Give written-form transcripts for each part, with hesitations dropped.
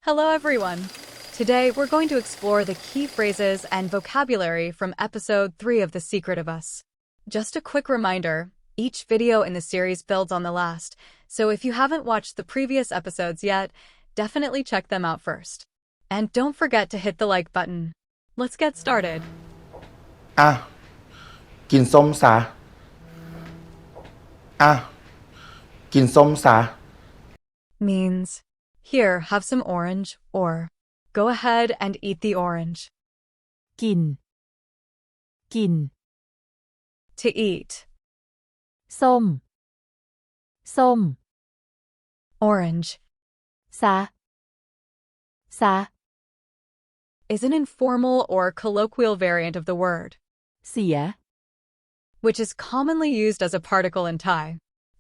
Hello everyone! Today we're going to explore the key phrases and vocabulary from episode 3 of The Secret of Us. Just a quick reminder, each video in the series builds on the last, so if you haven't watched the previous episodes yet, definitely check them out first. And don't forget to hit the like button. Let's get started. กินส้มซะกินส้มซะ Means, here, have some orange, or go ahead and eat the orange. กิน กิน To eat. ส้ม ส้ม Orange ซะ ซะ is an informal or colloquial variant of the word, เสีย which is commonly used as a particle in Thai.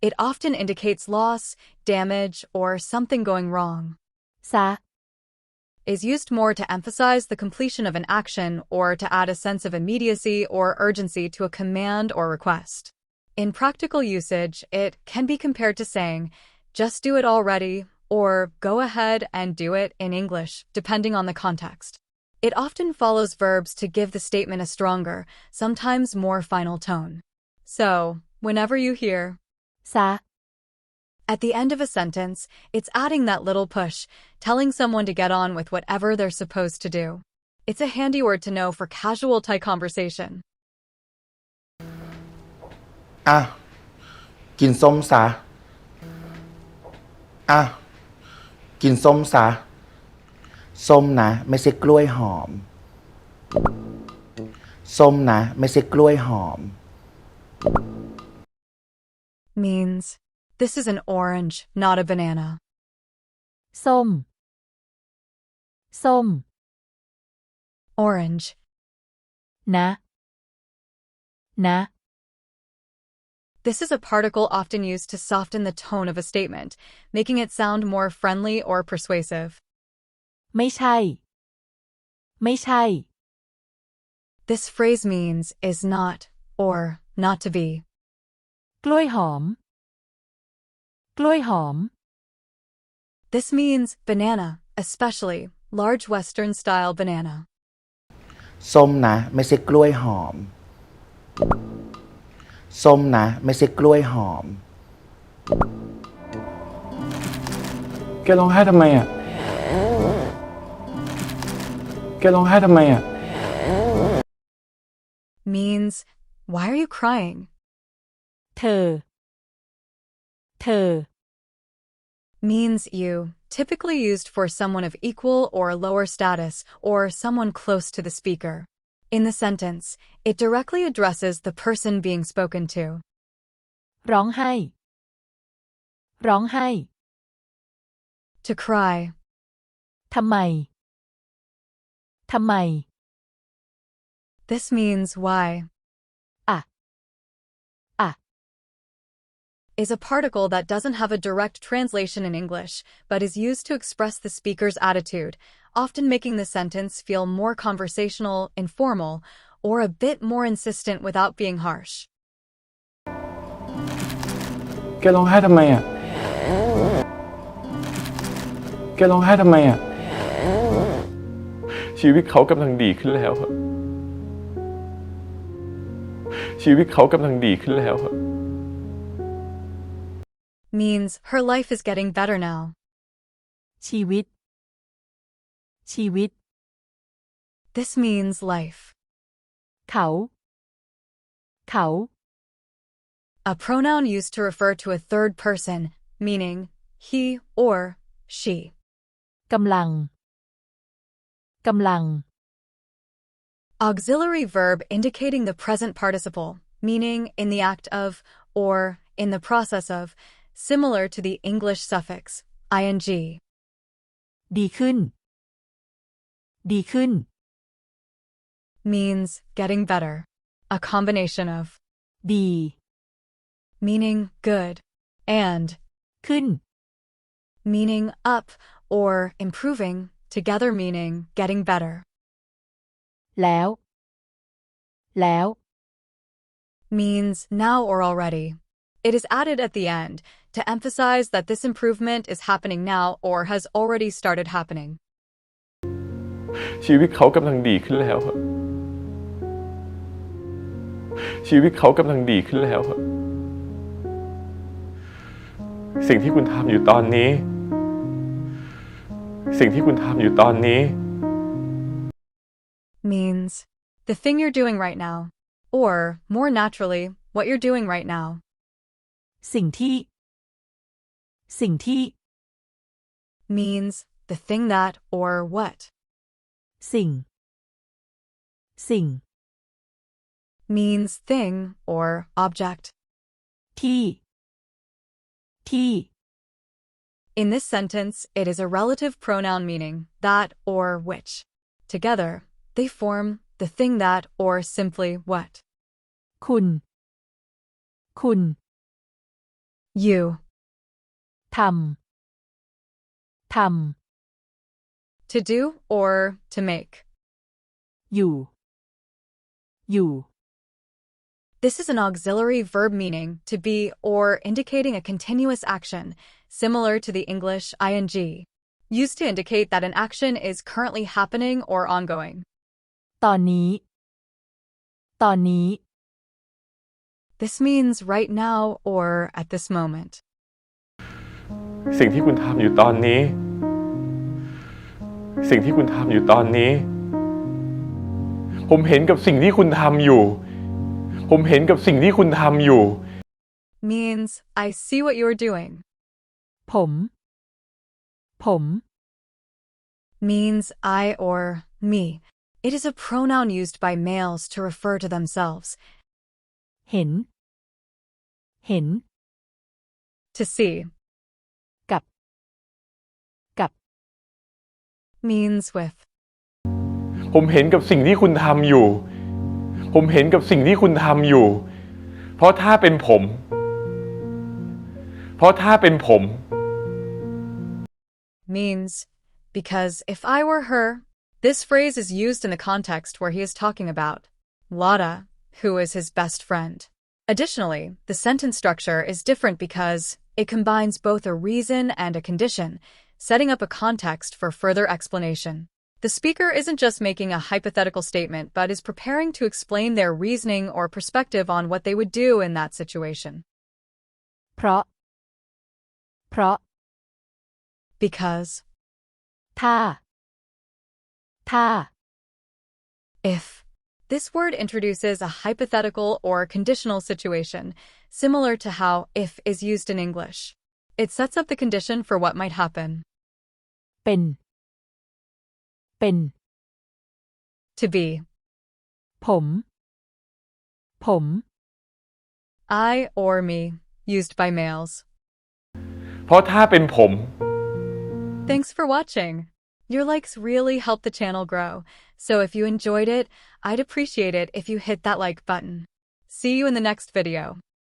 It often indicates loss, damage, or something going wrong. ซะ Is used more to emphasize the completion of an action or to add a sense of immediacy or urgency to a command or request. In practical usage, it can be compared to saying, just do it already, or go ahead and do it in English, depending on the context. It often follows verbs to give the statement a stronger, sometimes more final tone. So, whenever you hear ซะ at the end of a sentence, it's adding that little push, telling someone to get on with whatever they're supposed to do. It's a handy word to know for casual Thai conversation. กินส้มซะกินส้มซะส้มนะไม่ใช่กล้วยหอมส้มนะไม่ใช่กล้วยหอม Means, this is an orange, not a banana. ส้ม ส้ม Orange นะ นะ This is a particle often used to soften the tone of a statement, making it sound more friendly or persuasive. ไม่ใช่ ไม่ใช่ This phrase means is not, or not to be. กล้วยหอม กล้วยหอม This means banana, especially large Western-style banana. ส้มนะไม่ใช่กล้วยหอมส้มนะไม่ใช่กล้วยหอม แกร้องไห้ทำไมอ่ะ แกร้องไห้ทำไมอ่ะ Means, why are you crying? เธอ เธอ Means you, typically used for someone of equal or lower status or someone close to the speaker. In the sentence, it directly addresses the person being spoken to. ร้องไห้ ร้องไห้ To cry. ทำไม ทำไม This means why. อ่ะ อ่ะ Is a particle that doesn't have a direct translation in English, but is used to express the speaker's attitude, often making the sentence feel more conversational, informal, or a bit more insistent without being harsh. แกร้องไห้ทำไมอ่ะ แกร้องไห้ทำไมอ่ะ ชีวิตเขากำลังดีขึ้นแล้วครับชีวิตเขากำลังดีขึ้นแล้วครับ Means her life is getting better now. ชีวิต ชีวิต This means life. เขา เขา A pronoun used to refer to a third person, meaning he or she. กำลัง กำลัง Auxiliary verb indicating the present participle, meaning in the act of or in the process of, similar to the English suffix ing. ดีขึ้น ดีขึ้น Means getting better. A combination of ดี meaning good and ขึ้น meaning up or improving, together meaning getting better. แล้ว แล้ว Means now or already. It is added at the end to emphasize that this improvement is happening now or has already started happening. ชีวิตเขากำลังดีขึ้นแล้วครับชีวิตเขากำลังดีขึ้นแล้วครับสิ่งที่คุณทำอยู่ตอนนี้สิ่งที่คุณทำอยู่ตอนนี้ means the thing you're doing right now, or, more naturally, what you're doing right now. สิ่งที่ means the thing that or what. สิ่ง means thing or object. ที่ In this sentence, it is a relative pronoun meaning that or which. Together, they form the thing that or simply what. คุณ You. ทำ To do or to make. อยู่ This is an auxiliary verb meaning to be or indicating a continuous action, similar to the English ing, used to indicate that an action is currently happening or ongoing. ตอนนี้ This means right now or at this moment. สิ่งที่คุณทำอยู่ตอนนี้สิ่งที่คุณทำอยู่ตอนนี้ผมเห็นกับสิ่งที่คุณทำอยู่ผมเห็นกับสิ่งที่คุณทำอยู่ means I see what you're doing. ผม means I or me. It is a pronoun used by males to refer to themselves. เห็น To see. กับ means with. ผมเห็นกับสิ่งที่คุณทำอยู่ผมเห็นกับสิ่งที่คุณทำอยู่เพราะถ้าเป็นผม means because if I were her. This phrase is used in the context where he is talking about Lotta, who is his best friend. Additionally, the sentence structure is different because it combines both a reason and a condition, setting up a context for further explanation. The speaker isn't just making a hypothetical statement but is preparing to explain their reasoning or perspective on what they would do in that situation. เพราะ Because. ถ้า If. This word introduces a hypothetical or conditional situation, similar to how if is used in English. It sets up the condition for what might happen. เป็น To be. ผม I or me, used by males. เพราะถ้าเป็นผม Thanks for watching. Your likes really help the channel grow, so if you enjoyed it, I'd appreciate it if you hit that like button. See you in the next video.